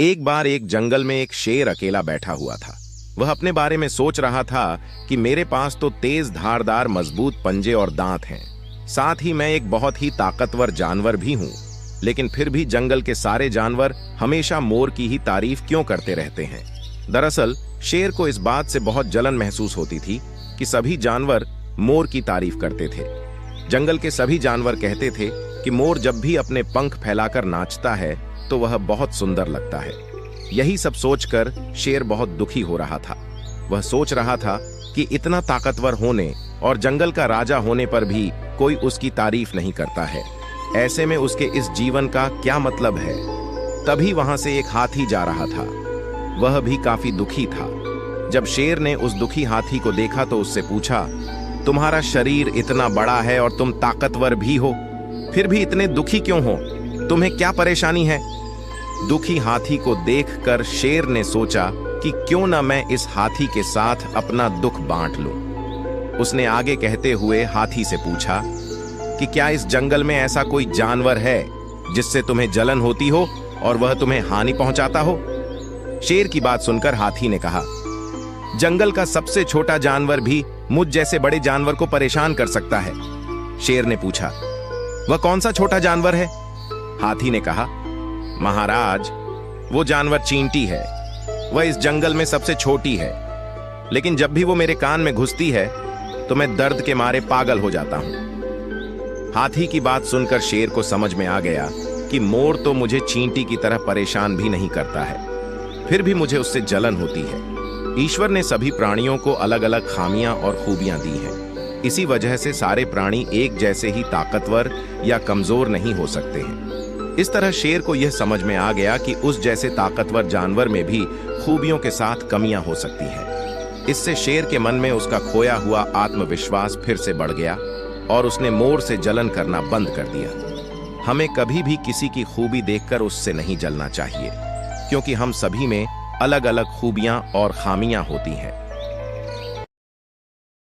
एक बार एक जंगल में एक शेर अकेला बैठा हुआ था। वह अपने बारे में सोच रहा था कि मेरे पास तो तेज धारदार मजबूत पंजे और दांत हैं, साथ ही मैं एक बहुत ही ताकतवर जानवर भी हूं, लेकिन फिर भी जंगल के सारे जानवर हमेशा मोर की ही तारीफ क्यों करते रहते हैं। दरअसल शेर को इस बात से बहुत जलन महसूस होती थी कि सभी जानवर मोर की तारीफ करते थे। जंगल के सभी जानवर कहते थे कि मोर जब भी अपने पंख फैलाकर नाचता है तो वह बहुत सुंदर लगता है। यही सब सोचकर शेर बहुत दुखी हो रहा था। वह सोच रहा था कि इतना ताकतवर होने और जंगल का राजा होने पर भी कोई उसकी तारीफ नहीं करता है। ऐसे में उसके इस जीवन का क्या मतलब है। तभी वहां से एक हाथी जा रहा था। वह भी काफी दुखी था। जब शेर ने उस दुखी हाथी को देखा तो उससे पूछा, तुम्हारा शरीर इतना बड़ा है और तुम ताकतवर भी हो, फिर भी इतने दुखी क्यों हो? तुम्हें क्या परेशानी है? दुखी हाथी को देखकर शेर ने सोचा कि क्यों न मैं इस हाथी के साथ अपना दुख बांट लूं। उसने आगे कहते हुए हाथी से पूछा कि क्या इस जंगल में ऐसा कोई जानवर है जिससे तुम्हें जलन होती हो और वह तुम्हें हानि पहुंचाता हो? शेर की बात सुनकर हाथी ने कहा, जंगल का सबसे छोटा जानवर भी मुझ जैसे बड़े जानवर को परेशान कर सकता है। शेर ने पूछा, वह कौन सा छोटा जानवर है? हाथी ने कहा, महाराज, वो जानवर चींटी है। वह इस जंगल में सबसे छोटी है, लेकिन जब भी वो मेरे कान में घुसती है तो मैं दर्द के मारे पागल हो जाता हूं। हाथी की बात सुनकर शेर को समझ में आ गया कि मोर तो मुझे चींटी की तरह परेशान भी नहीं करता है, फिर भी मुझे उससे जलन होती है। ईश्वर ने सभी प्राणियों को अलग अलग खामियां और खूबियां दी हैं। इसी वजह से सारे प्राणी एक जैसे ही ताकतवर या कमजोर नहीं हो सकते हैं। इस तरह शेर को यह समझ में आ गया कि उस जैसे ताकतवर जानवर में भी खूबियों के साथ कमियां हो सकती हैं। इससे शेर के मन में उसका खोया हुआ आत्मविश्वास फिर से बढ़ गया और उसने मोर से जलन करना बंद कर दिया। हमें कभी भी किसी की खूबी देखकर उससे नहीं जलना चाहिए, क्योंकि हम सभी में अलग अलग खूबियां और खामियां होती हैं।